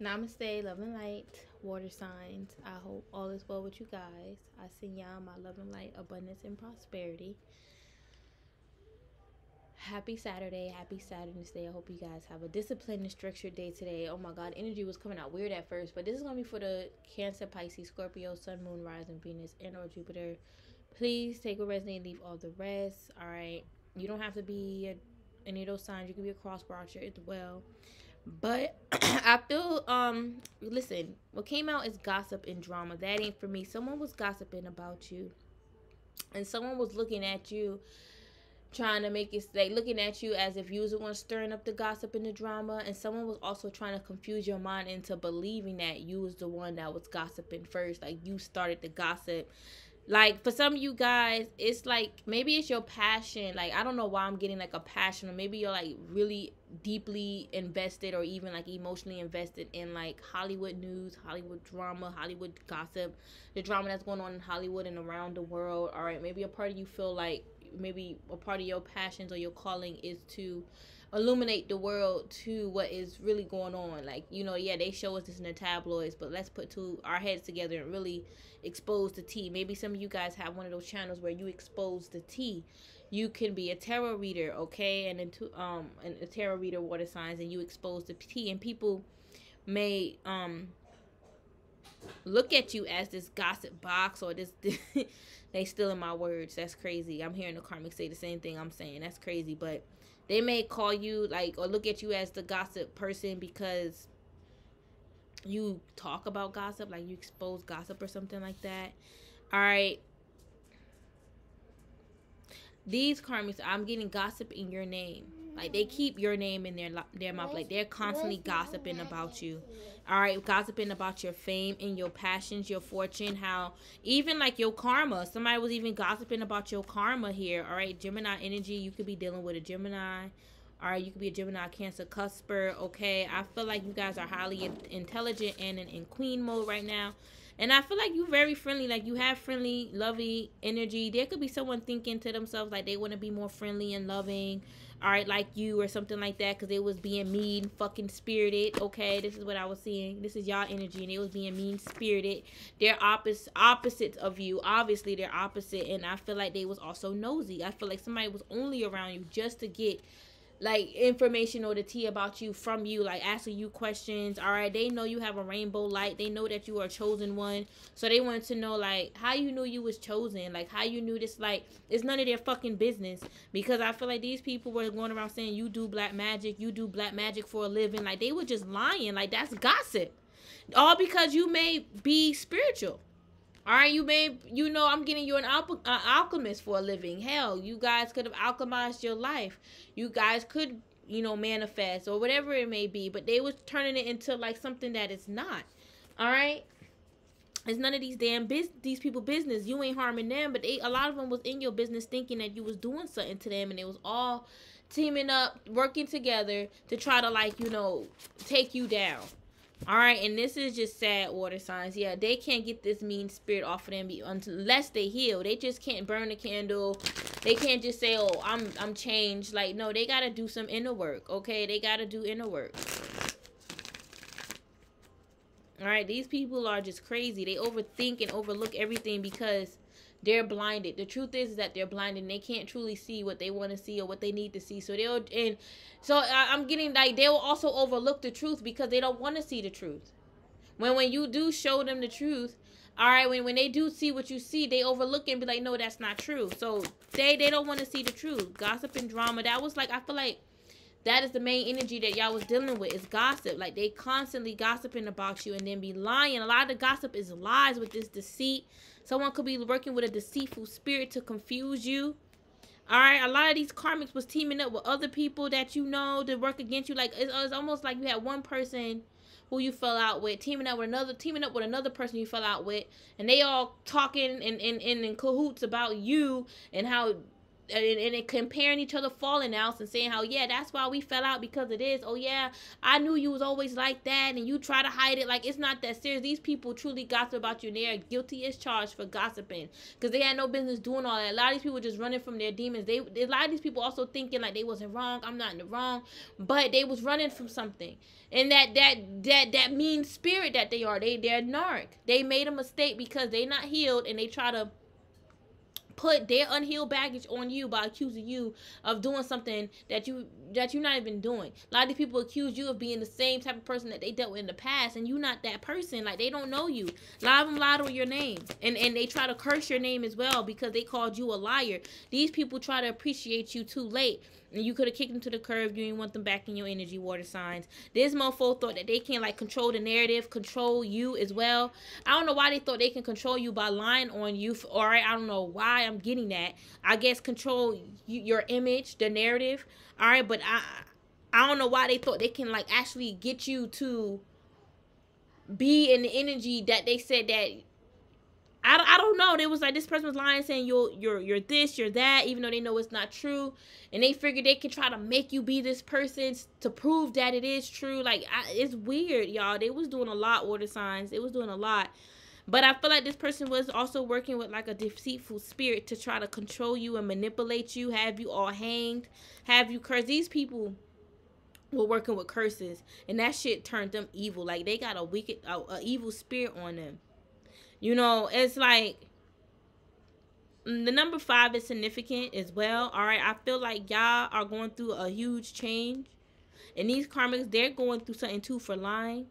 Namaste, love and light, water signs. I hope all is well with you guys. I send y'all my love and light, abundance, and prosperity. Happy Saturday, happy Saturn's Day. I hope you guys have a disciplined and structured day today. Oh my God, energy was coming out weird at first, but this is going to be for the Cancer, Pisces, Scorpio, Sun, Moon, Rising, Venus, and or Jupiter. Please take what resonates, leave all the rest. All right, you don't have to be any of those signs. You can be a cross watcher as well. But I feel listen, what came out is gossip and drama. That ain't for me. Someone was gossiping about you. And someone was looking at you, trying to make it like looking at you as if you was the one stirring up the gossip and the drama, and someone was also trying to confuse your mind into believing that you was the one that was gossiping first, like you started the gossip. Like for some of you guys, it's like maybe it's your passion. Like I don't know why I'm getting like a passion, or maybe you're like really deeply invested or even like emotionally invested in like Hollywood news, Hollywood drama, Hollywood gossip, the drama that's going on in Hollywood and around the world. All right, maybe a part of you feel like maybe a part of your passions or your calling is to illuminate the world to what is really going on. Like, you know, yeah, they show us this in the tabloids, but let's put our heads together and really expose the tea. Maybe some of you guys have one of those channels where you expose the tea. You can be a tarot reader, okay, and a tarot reader, water signs, and you expose the tea, and people may look at you as this gossip box or this they stealing my words. That's crazy. I'm hearing the karmic say the same thing I'm saying. That's crazy. But they may call you like or look at you as the gossip person because you talk about gossip, like you expose gossip or something like that. All right, these karmics, I'm getting gossip in your name. Like they keep your name in their mouth. Like they're constantly gossiping about you. All right, gossiping about your fame and your passions, your fortune, how even like your karma. Somebody was even gossiping about your karma here. All right, Gemini energy. You could be dealing with a Gemini. All right, you could be a Gemini, Cancer, Cusper. Okay, I feel like you guys are highly intelligent and in queen mode right now. And I feel like you very friendly, like you have friendly, lovely energy. There could be someone thinking to themselves like they want to be more friendly and loving, all right, like you or something like that, because they was being mean, fucking spirited. Okay, this is what I was seeing. This is y'all energy, and they was being mean spirited. They're opposites of you. Obviously, they're opposite, and I feel like they was also nosy. I feel like somebody was only around you just to get like information or the tea about you from you, like asking you questions. All right, they know you have a rainbow light. They know that you are a chosen one, so they wanted to know like how you knew you was chosen, like how you knew this. Like it's none of their fucking business, because I feel like these people were going around saying you do black magic, you do black magic for a living. Like they were just lying. Like that's gossip, all because you may be spiritual. All right, I'm getting you an alchemist for a living. Hell, you guys could have alchemized your life. You guys could, manifest or whatever it may be. But they was turning it into like something that it's not. All right, it's none of these these people business. You ain't harming them, but a lot of them was in your business thinking that you was doing something to them, and it was all teaming up, working together to try to take you down. All right, and this is just sad, water signs. Yeah, they can't get this mean spirit off of them unless they heal. They just can't burn the candle. They can't just say, "Oh, I'm changed." Like, no, they gotta do some inner work. Okay, they gotta do inner work. All right, these people are just crazy. They overthink and overlook everything because they're blinded. The truth is that they're blinded and they can't truly see what they want to see or what they need to see. So I'm getting like they will also overlook the truth because they don't want to see the truth. When you do show them the truth, all right, when they do see what you see, they overlook it and be like, no, that's not true. So they don't want to see the truth. Gossip and drama. That was like, I feel like that is the main energy that y'all was dealing with, is gossip. Like they constantly gossiping about you and then be lying. A lot of the gossip is lies with this deceit. Someone could be working with a deceitful spirit to confuse you. All right, a lot of these karmics was teaming up with other people that you know to work against you. Like it's almost like you had one person who you fell out with teaming up with another person you fell out with, and they all talking and in cahoots about you and how and comparing each other falling outs and saying how, yeah, that's why we fell out because of this. Oh yeah, I knew you was always like that and you try to hide it. Like, it's not that serious. These people truly gossip about you and they are guilty as charged for gossiping because they had no business doing all that. A lot of these people just running from their demons. A lot of these people also thinking like they wasn't wrong. I'm not in the wrong, but they was running from something. And that mean spirit that they are, they're narc. They made a mistake because they not healed and they try to put their unhealed baggage on you by accusing you of doing something that you're not even doing. A lot of these people accuse you of being the same type of person that they dealt with in the past, and you're not that person. Like, they don't know you. A lot of them lied on your name, and they try to curse your name as well because they called you a liar. These people try to appreciate you too late, and you could have kicked them to the curb. You didn't want them back in your energy, water signs. This mofo thought that they can like control the narrative, control you as well. I don't know why they thought they can control you by lying on you. All right, I don't know why I'm getting that. I guess control your image, the narrative. All right, but I don't know why they thought they can like actually get you to be in the energy that they said that. I don't know. They was like, this person was lying, saying you're this, you're that, even though they know it's not true, and they figured they can try to make you be this person to prove that it is true. Like, it's weird, y'all. They was doing a lot, water signs. They was doing a lot, but I feel like this person was also working with like a deceitful spirit to try to control you and manipulate you, have you all hanged, have you cursed. These people were working with curses, and that shit turned them evil. Like, they got a evil spirit on them. You know, it's like the number 5 is significant as well. All right, I feel like y'all are going through a huge change, and these karmics, they're going through something too for lying.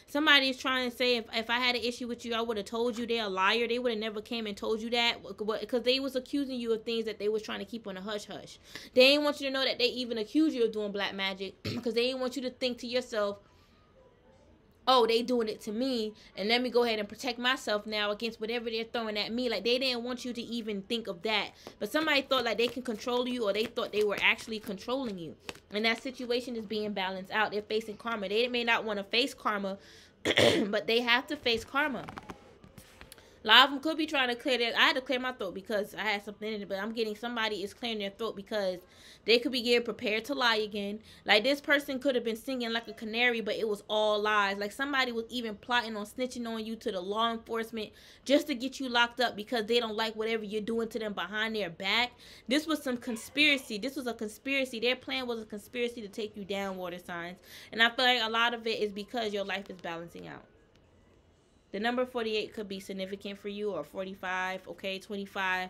Somebody is trying to say, if I had an issue with you, I would have told you. They're a liar. They would have never came and told you that, because they was accusing you of things that they was trying to keep on a hush hush. They didn't want you to know that they even accused you of doing black magic, because they didn't want you to think to yourself, oh, they doing it to me, and let me go ahead and protect myself now against whatever they're throwing at me. Like, they didn't want you to even think of that. But somebody thought like they can control you, or they thought they were actually controlling you. And that situation is being balanced out. They're facing karma. They may not want to face karma, but they have to face karma. A lot of them could be trying to clear their... I had to clear my throat because I had something in it, but I'm getting somebody is clearing their throat because they could be getting prepared to lie again. Like, this person could have been singing like a canary, but it was all lies. Like, somebody was even plotting on snitching on you to the law enforcement just to get you locked up because they don't like whatever you're doing to them behind their back. This was some conspiracy. This was a conspiracy. Their plan was a conspiracy to take you down, water signs. And I feel like a lot of it is because your life is balancing out. The number 48 could be significant for you, or 45, okay, 25.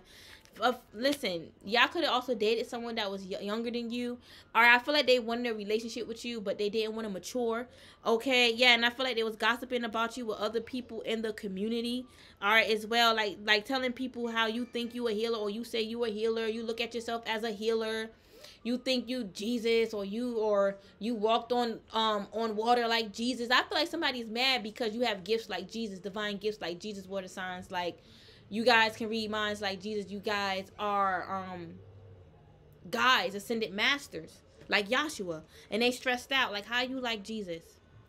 Listen, y'all could have also dated someone that was younger than you. Or I feel like they wanted a relationship with you, but they didn't want to mature. Okay, yeah, and I feel like they was gossiping about you with other people in the community. All right, as well, like telling people how you think you a healer, or you say you a healer. You look at yourself as a healer. You think you Jesus, or you walked on water like Jesus. I feel like somebody's mad because you have gifts like Jesus, divine gifts like Jesus, water signs. Like, you guys can read minds like Jesus. You guys are guides, ascended masters like Yahshua, and they stressed out like, how you like Jesus?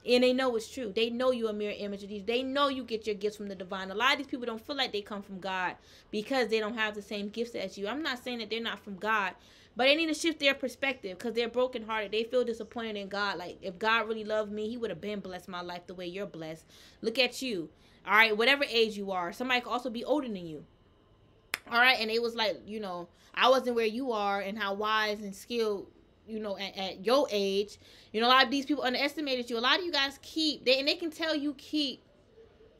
And they know it's true. They know you a mirror image of Jesus. They know you get your gifts from the divine. A lot of these people don't feel like they come from God because they don't have the same gifts as you. I'm not saying that they're not from God, but they need to shift their perspective because they're brokenhearted. They feel disappointed in God. Like, if God really loved me, he would have been blessed my life the way you're blessed. Look at you. All right, whatever age you are. Somebody could also be older than you. All right, and it was like, you know, I wasn't where you are, and how wise and skilled, you know, at your age. You know, a lot of these people underestimated you. A lot of you guys they can tell you keep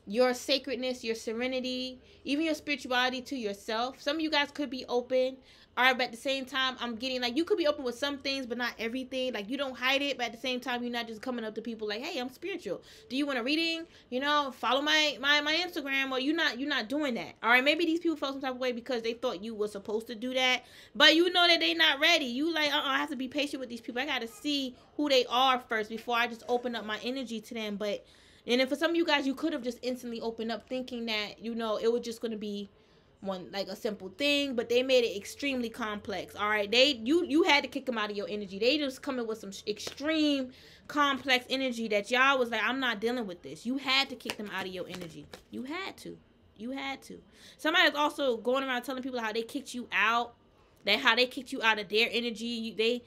your sacredness, your serenity, even your spirituality to yourself. Some of you guys could be open. All right, but at the same time, I'm getting like, you could be open with some things, but not everything. Like, you don't hide it, but at the same time, you're not just coming up to people like, hey, I'm spiritual. Do you want a reading? You know, follow my Instagram, or you're not doing that. All right, maybe these people felt some type of way because they thought you were supposed to do that, but you know that they not ready. You like, I have to be patient with these people. I got to see who they are first before I just open up my energy to them. But, and then for some of you guys, you could have just instantly opened up thinking that, you know, it was just going to be like a simple thing, but they made it extremely complex. All right, you had to kick them out of your energy. They just coming with some extreme complex energy that y'all was like, I'm not dealing with this. You had to kick them out of your energy. You had to. Somebody's also going around telling people how they kicked you out That how they kicked you out of their energy.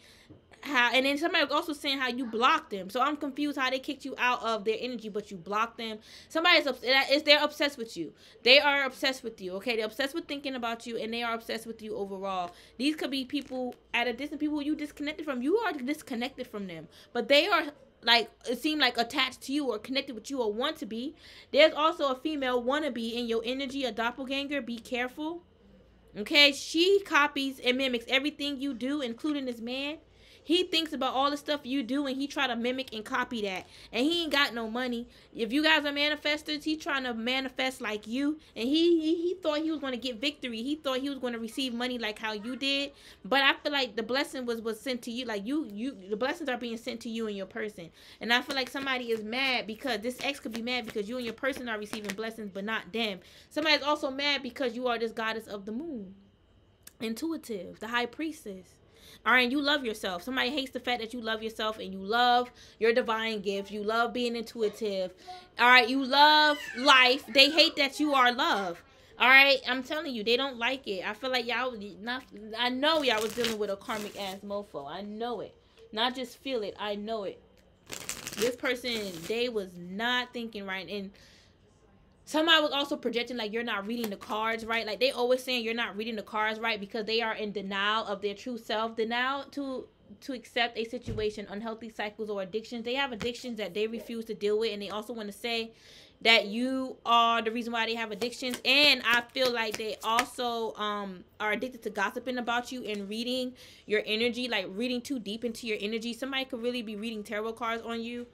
And then somebody was also saying how you blocked them. So I'm confused how they kicked you out of their energy, but you blocked them. Somebody's upset. They're obsessed with you. They are obsessed with you. Okay, they're obsessed with thinking about you, and they are obsessed with you overall. These could be people at a distance, people you disconnected from. You are disconnected from them, but they are, like, it seemed like attached to you or connected with you or want to be. There's also a female wannabe in your energy, a doppelganger. Be careful. Okay, she copies and mimics everything you do, including this man. He thinks about all the stuff you do, and he try to mimic and copy that. And he ain't got no money. If you guys are manifestors, he trying to manifest like you. And he thought he was going to get victory. He thought he was going to receive money like how you did. But I feel like the blessing was sent to you. Like the blessings are being sent to you and your person. And I feel like somebody is mad because this ex could be mad because you and your person are receiving blessings, but not them. Somebody's also mad because you are this goddess of the moon. Intuitive, the high priestess. All right, you love yourself. Somebody hates the fact that you love yourself and you love your divine gifts. You love being intuitive. All right, you love life. They hate that you are love. All right, I'm telling you, they don't like it. I feel like y'all, I know y'all was dealing with a karmic ass mofo. I know it. Not just feel it. I know it. This person, they was not thinking right. And somebody was also projecting like you're not reading the cards right. Like they always saying you're not reading the cards right because they are in denial of their true self. Denial to accept a situation, unhealthy cycles or addictions. They have addictions that they refuse to deal with, and they also want to say that you are the reason why they have addictions. And I feel like they also are addicted to gossiping about you and reading your energy, like reading too deep into your energy. Somebody could really be reading tarot cards on you.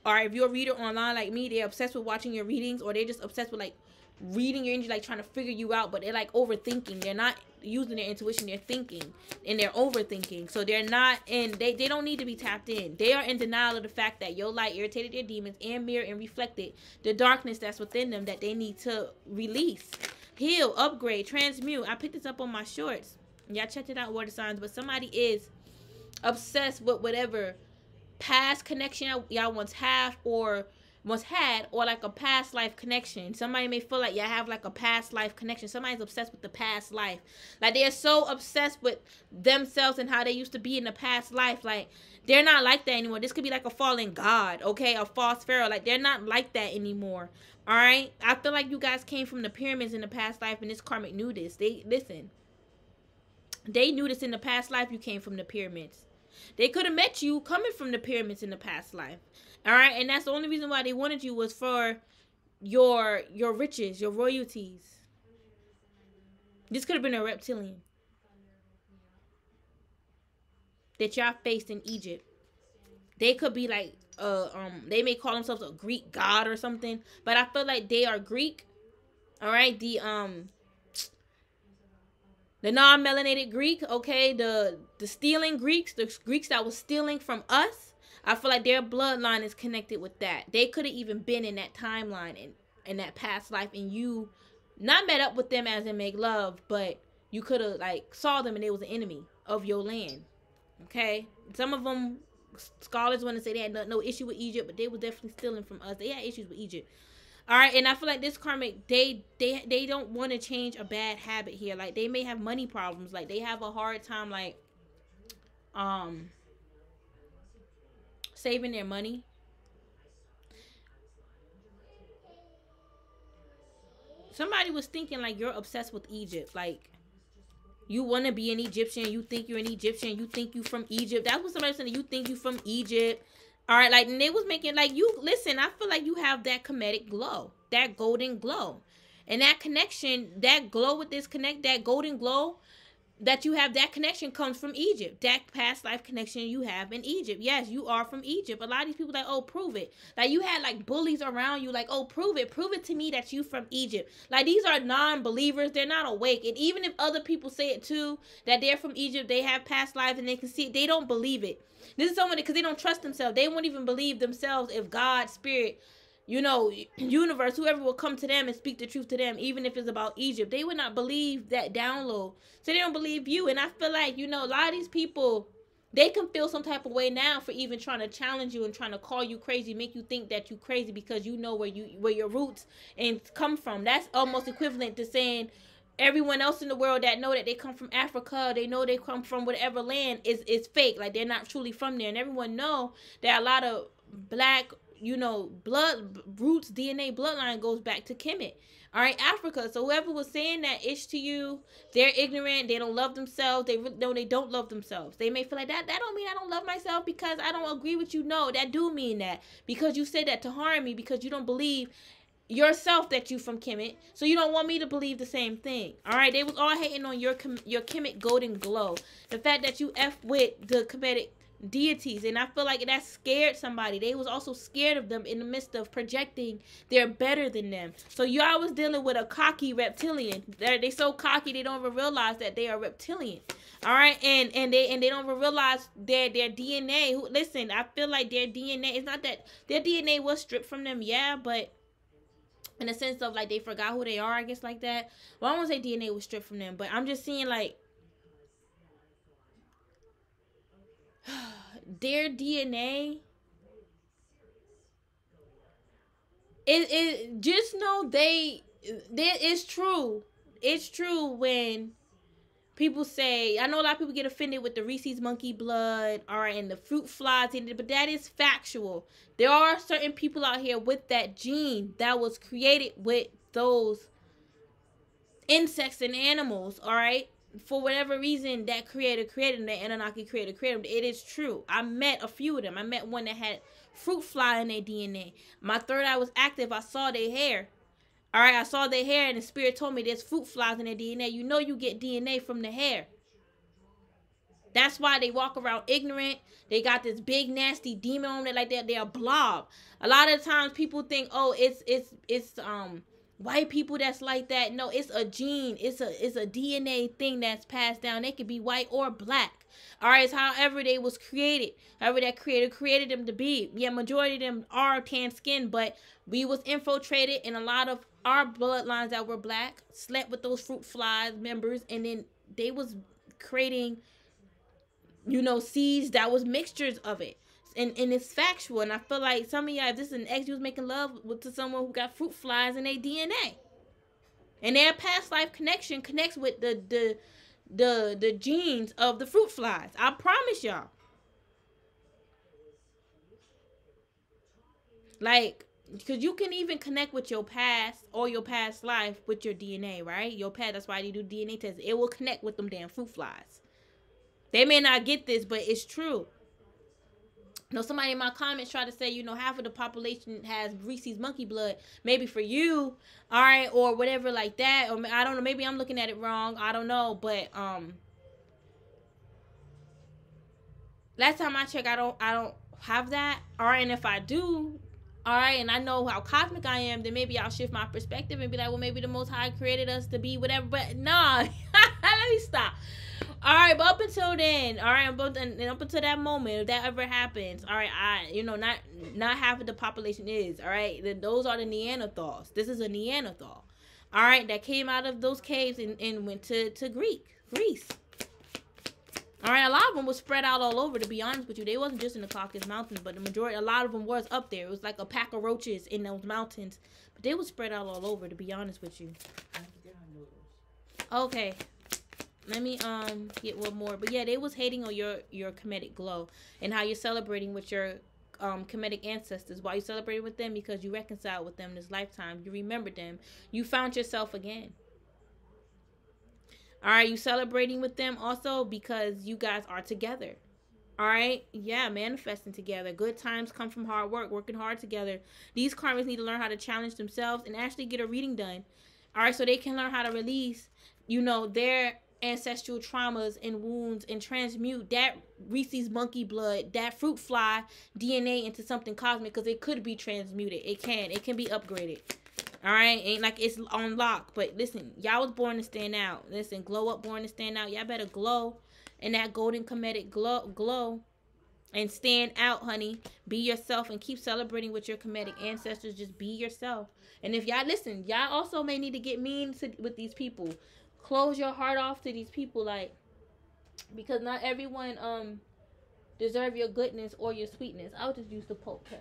Or if you're a reader online like me, they're obsessed with watching your readings, or they're just obsessed with like reading your energy, like trying to figure you out, but they're like overthinking. They're not using their intuition, they're thinking and they're overthinking. So they're not, and they don't need to be tapped in. They are in denial of the fact that your light irritated their demons and mirrored and reflected the darkness that's within them that they need to release, heal, upgrade, transmute. I picked this up on my shorts. Y'all checked it out, water signs. But somebody is obsessed with whatever past connection y'all once had or like a past life connection. Somebody may feel like y'all have like a past life connection. Somebody's obsessed with the past life. Like they're so obsessed with themselves and how they used to be in the past life. Like they're not like that anymore. This could be like a fallen god, okay? A false pharaoh. Like they're not like that anymore. All right? I feel like you guys came from the pyramids in the past life and this karmic knew this. They knew this in the past life. You came from the pyramids. They could have met you coming from the pyramids in the past life. All right? And that's the only reason why they wanted you was for your riches, your royalties. This could have been a reptilian that y'all faced in Egypt. They could be like, they may call themselves a Greek god or something. But I feel like they are Greek. All right? The non-melanated Greek, okay, the stealing Greeks, the Greeks that was stealing from us, I feel like their bloodline is connected with that. They could have even been in that timeline in that past life, and you not met up with them as in make love, but you could have like saw them and they was an enemy of your land. Okay, some of them scholars want to say they had no issue with Egypt, but they were definitely stealing from us. They had issues with Egypt. All right, and I feel like this karmic, they don't want to change a bad habit here. Like they may have money problems. Like they have a hard time like saving their money. Somebody was thinking like you're obsessed with Egypt. Like you want to be an Egyptian. You think you're an Egyptian. You think you from Egypt. That's what somebody said. You think you from Egypt. All right, like, and they was making, like, you, listen, I feel like you have that comedic glow, that golden glow. And that connection, that glow with this that golden glow that you have, that connection comes from Egypt. That past life connection you have in Egypt. Yes, you are from Egypt. A lot of these people like, oh, prove it. Like, you had, like, bullies around you, like, oh, prove it. Prove it to me that you from Egypt. Like, these are non-believers. They're not awake. And even if other people say it, too, that they're from Egypt, they have past lives and they can see it, they don't believe it. This is someone because they don't trust themselves. They won't even believe themselves if God, spirit, you know, universe, whoever will come to them and speak the truth to them, even if it's about Egypt, they would not believe that download. So they don't believe you. And I feel like, you know, a lot of these people, they can feel some type of way now for even trying to challenge you and trying to call you crazy, make you think that you crazy because you know where your roots and come from. That's almost equivalent to saying everyone else in the world that know that they come from Africa, they know they come from whatever land is fake. Like they're not truly from there. And everyone know that a lot of black, you know, blood roots, DNA bloodline goes back to Kemet. All right, Africa. So whoever was saying that ish to you, they're ignorant. They don't love themselves. They no, they don't love themselves. They may feel like that. That don't mean I don't love myself because I don't agree with you. No, that do mean that because you said that to harm me because you don't believe yourself that you from Kemet, so you don't want me to believe the same thing. All right, they was all hating on your Kemet golden glow, the fact that you f with the Kemetic deities, and I feel like that scared somebody. They was also scared of them in the midst of projecting they're better than them. So y'all was dealing with a cocky reptilian. They so cocky they don't even realize that they are reptilian. All right, and they don't even realize their DNA. Listen, I feel like their DNA, it's not that their DNA was stripped from them, yeah, but in the sense of like they forgot who they are, I guess, like that. Well, I won't say DNA was stripped from them, but I'm just seeing like their DNA. It just know it's true. It's true when people say, I know a lot of people get offended with the Reese's monkey blood, all right, and the fruit flies in it, but that is factual. There are certain people out here with that gene that was created with those insects and animals, all right? For whatever reason, that creator created them, that Anunnaki creator created them. It is true. I met a few of them. I met one that had fruit fly in their DNA. My third eye was active. I saw their hair. All right, I saw their hair, and the spirit told me there's fruit flies in their DNA. You know you get DNA from the hair. That's why they walk around ignorant. They got this big nasty demon on it like that. They're a blob. A lot of times people think, oh, it's white people that's like that. No, it's a gene. It's a DNA thing that's passed down. They could be white or black. All right, it's however they was created. However that creator created them to be. Yeah, majority of them are tan skin, but we was infiltrated, and a lot of our bloodlines that were black slept with those fruit flies members, and then they was creating, you know, seeds that was mixtures of it. And it's factual. And I feel like some of y'all, if this is an ex, you was making love to someone who got fruit flies in their DNA. And their past life connection connects with the genes of the fruit flies. I promise y'all. Like, because you can even connect with your past or your past life with your DNA, right? Your past, that's why you do DNA tests. It will connect with them damn fruit flies. They may not get this, but it's true. You know, somebody in my comments tried to say, you know, half of the population has Reese's monkey blood. Maybe for you, all right, or whatever like that. Or I don't know. Maybe I'm looking at it wrong. I don't know. But last time I checked, I don't have that. All right, and if I do, all right, and I know how cosmic I am, then maybe I'll shift my perspective and be like, well, maybe the Most High created us to be whatever. But nah, let me stop. All right, but up until then, all right, up until that moment, if that ever happens, all right, not half of the population is, all right, those are the Neanderthals. This is a Neanderthal, all right, that came out of those caves and went to Greece. All right, a lot of them was spread out all over, to be honest with you. They wasn't just in the Caucasus Mountains, but a lot of them was up there. It was like a pack of roaches in those mountains, but they was spread out all over, to be honest with you. Okay. Let me get one more. But yeah, they was hating on your Kemetic glow and how you're celebrating with your Kemetic ancestors. Why you celebrating with them? Because you reconciled with them this lifetime. You remembered them. You found yourself again. All right, you celebrating with them also because you guys are together. All right, yeah, manifesting together. Good times come from hard work, working hard together. These karmas need to learn how to challenge themselves and actually get a reading done. All right, so they can learn how to release, you know, their ancestral traumas and wounds and transmute that Reese's monkey blood, that fruit fly DNA into something cosmic, because it could be transmuted. It can be upgraded. All right, ain't like it's on lock. But listen, y'all was born to stand out. Listen, glow up, born to stand out. Y'all better glow in that golden Kemetic glow and stand out, honey. Be yourself and keep celebrating with your Kemetic ancestors. Just be yourself. And if y'all listen, y'all also may need to get mean with these people. Close your heart off to these people, like, because not everyone deserve your goodness or your sweetness. I'll just use the Pope Tarot.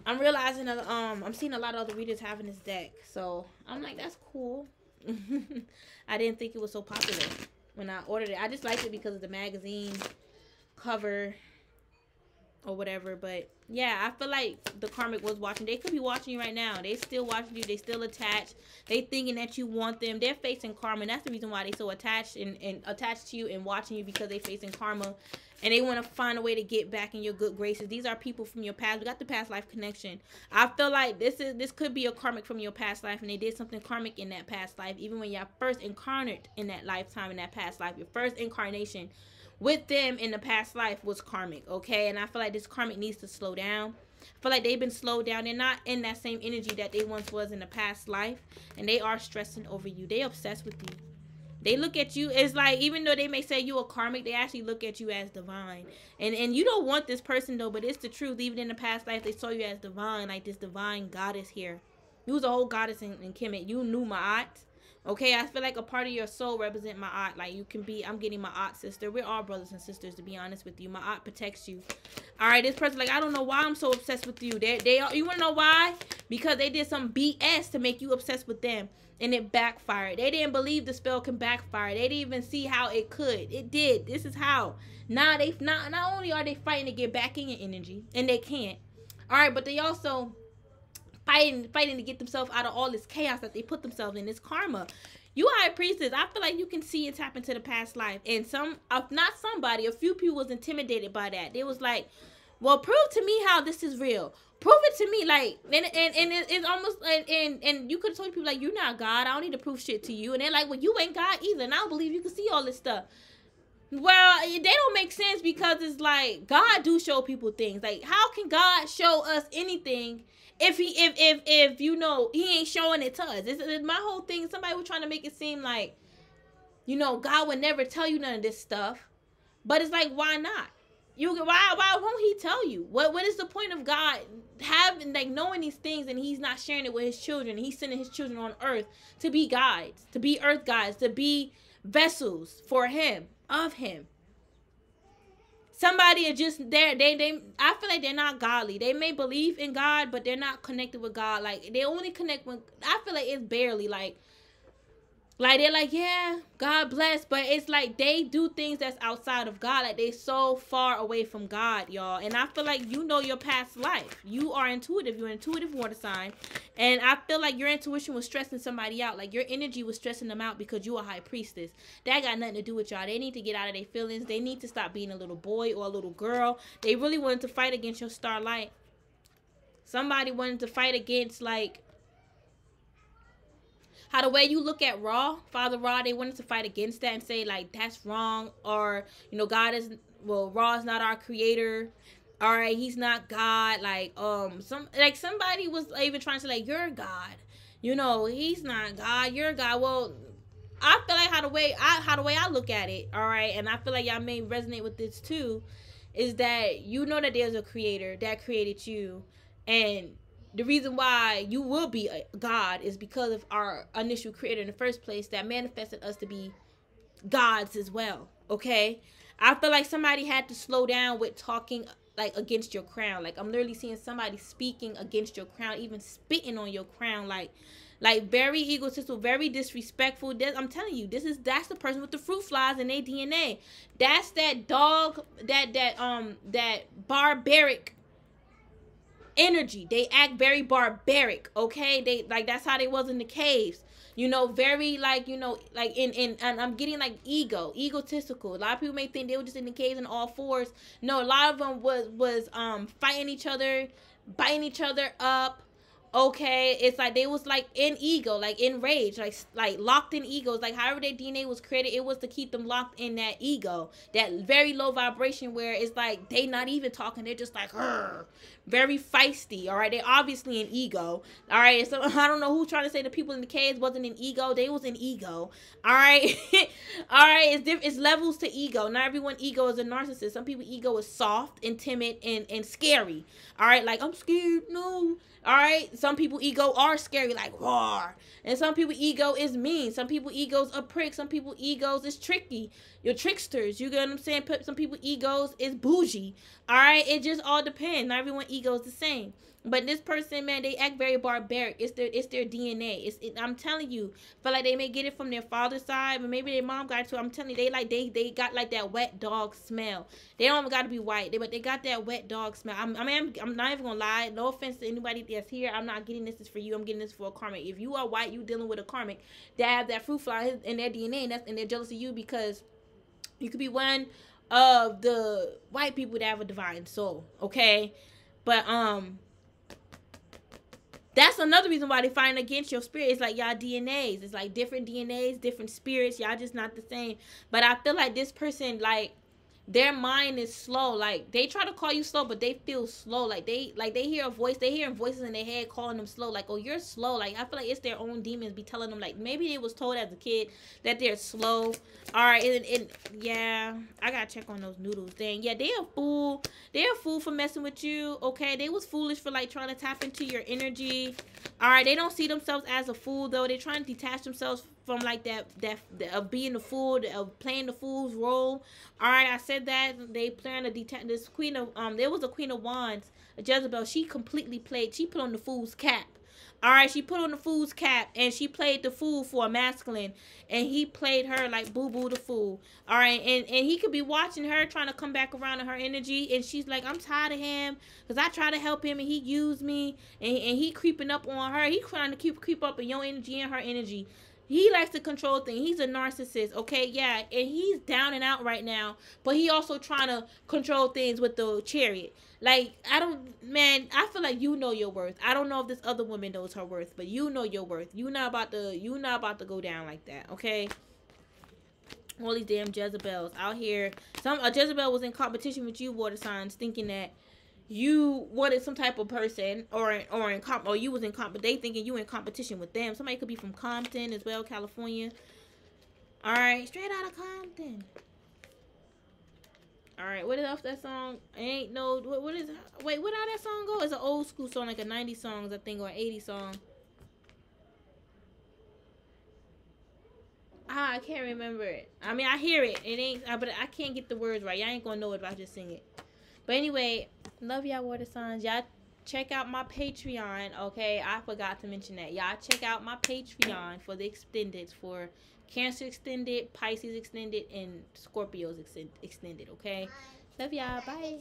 I'm realizing that I'm seeing a lot of other readers having this deck, so I'm like, that's cool. I didn't think it was so popular when I ordered it. I just liked it because of the magazine cover or whatever. But yeah, I feel like the karmic was watching. They could be watching you right now. They still watching you. They still attached. They thinking that you want them. They're facing karma, and that's the reason why they so attached and attached to you and watching you, because they facing karma. And they want to find a way to get back in your good graces. These are people from your past. We got the past life connection. I feel like this could be a karmic from your past life, and they did something karmic in that past life. Even when y'all first incarnate in that lifetime, in that past life, your first incarnation with them in the past life was karmic, okay? And I feel like this karmic needs to slow down. I feel like they've been slowed down. They're not in that same energy that they once was in the past life, and they are stressing over you. They obsessed with you. They look at you, it's like, even though they may say you a karmic, they actually look at you as divine. And you don't want this person though, but it's the truth. Even in the past life, they saw you as divine, like this divine goddess here. You was a whole goddess in Kemet. You knew Ma'at. Okay, I feel like a part of your soul represent Ma'at. Like you can be, I'm getting Ma'at sister. We're all brothers and sisters, to be honest with you. Ma'at protects you. All right, this person, like, I don't know why I'm so obsessed with you. You want to know why? Because they did some BS to make you obsessed with them. And it backfired. They didn't believe the spell can backfire. They didn't even see how it could. It did. This is how. Now they not only are they fighting to get back in your energy, and they can't. All right, but they also fighting to get themselves out of all this chaos that they put themselves in. This karma. You high priestess, I feel like you can see it's happened to the past life. And a few people was intimidated by that. They was like, well, prove to me how this is real. Prove it to me, like, and it's almost, and you could have told people, like, you're not God, I don't need to prove shit to you, and they're like, well, you ain't God either, and I don't believe you can see all this stuff. Well, they don't make sense, because it's like, God do show people things. Like, how can God show us anything if you know, he ain't showing it to us? It's my whole thing, somebody was trying to make it seem like, you know, God would never tell you none of this stuff, but it's like, why not? Why won't he tell you? What is the point of God having, like, knowing these things, and he's not sharing it with his children? He's sending his children on earth to be guides, to be earth guides, to be vessels for him, of him. Somebody are just there. I feel like they're not godly. They may believe in God, but they're not connected with God. Like, they only connect when, I feel like it's barely like they're like, yeah, God bless, but it's like they do things that's outside of God. Like, they so far away from God, y'all. And I feel like you know your past life. You are intuitive. You're an intuitive water sign. And I feel like your intuition was stressing somebody out. Like, your energy was stressing them out because you a high priestess. That got nothing to do with y'all. They need to get out of their feelings. They need to stop being a little boy or a little girl. They really wanted to fight against your starlight. Somebody wanted to fight against, like, how the way you look at Ra, Father Ra, they wanted to fight against that and say, like, that's wrong. Or, you know, Ra is not our creator. All right, he's not God. Like, somebody was even trying to say, like, you're God. You know, he's not God. You're God. Well, I feel like how the way I look at it, all right, and I feel like y'all may resonate with this too, is that you know that there's a creator that created you, and the reason why you will be a God is because of our initial creator in the first place that manifested us to be gods as well, okay? I feel like somebody had to slow down with talking, like, against your crown. Like, I'm literally seeing somebody speaking against your crown, even spitting on your crown, like very egotistical, very disrespectful. I'm telling you, that's the person with the fruit flies in their DNA. That's that dog, that barbaric energy. They act very barbaric, okay? They, like, that's how they was in the caves, you know, very, like, you know, like, and I'm getting, like, egotistical. A lot of people may think they were just in the caves on all fours. No, a lot of them was fighting each other, biting each other up, okay? It's like they was, like, in ego, like, in rage, like locked in egos. Like, however their DNA was created, it was to keep them locked in that ego, that very low vibration where it's like they not even talking, they're just like, Rrr, very feisty, all right? They're obviously an ego, all right? So I don't know who's trying to say the people in the caves wasn't an ego. They was an ego, all right? All right, it's levels to ego. Not everyone ego is a narcissist. Some people ego is soft and timid and scary, all right? Like, I'm scared, no. All right, some people ego are scary, like roar, and some people ego is mean. Some people egos are pricks. Some people egos is tricky. You're tricksters. You get what I'm saying? Some people egos is bougie. All right, it just all depends. Not everyone ego's the same. But this person, man, they act very barbaric. It's their DNA. I'm telling you, feel like they may get it from their father's side, but maybe their mom got it too. I'm telling you, they got like that wet dog smell. They don't even got to be white, but they got that wet dog smell. I'm not even gonna lie. No offense to anybody that's here. I'm not getting this is for you. I'm getting this for a karmic. If you are white, you dealing with a karmic that have that fruit fly in their DNA, and they're jealous of you because you could be one of the white people that have a divine soul. Okay, but that's another reason why they fighting against your spirit. It's like y'all DNAs. It's like different DNAs, different spirits. Y'all just not the same. But I feel like this person, like, their mind is slow. Like, they try to call you slow, but they feel slow. Like they hear a voice. They hearing voices in their head calling them slow. Like, oh, you're slow. Like, I feel like it's their own demons be telling them, like, maybe they was told as a kid that they're slow. All right, and yeah, I gotta check on those noodles. Dang, yeah, they a fool. They're a fool for messing with you. Okay, they was foolish for like trying to tap into your energy. All right, they don't see themselves as a fool though. They're trying to detach themselves from like that of being the fool, of playing the fool's role. All right, I said that they plan to detach this queen of there was a queen of wands, a Jezebel. She completely played. She put on the fool's cap. All right, she put on the fool's cap and she played the fool for a masculine, and he played her like Boo Boo the fool. All right, and he could be watching her trying to come back around to her energy, and she's like, I'm tired of him because I try to help him and he used me, and he creeping up on her. He trying to creep up in your energy and her energy. He likes to control things. He's a narcissist, okay? Yeah, and he's down and out right now, but he also trying to control things with the chariot. Like, I feel like you know your worth. I don't know if this other woman knows her worth, but you know your worth. You not about to go down like that, okay? All these damn Jezebels out here. A Jezebel was in competition with you, water signs, thinking that you wanted some type of person, or you was in they thinking you in competition with them. Somebody could be from Compton as well, California. All right, straight out of Compton. All right, what else that song? Ain't no what is? Wait, what how that song go? It's an old school song, like a 90s song, I think, or an 80s song. I can't remember it. I mean, I hear it. It ain't, but I can't get the words right. Y'all ain't gonna know it if I just sing it. But anyway, love y'all water signs. Y'all check out my Patreon, okay? I forgot to mention that. Y'all check out my Patreon for the extended, for Cancer extended, Pisces extended, and Scorpios extended, okay? Love y'all. Bye.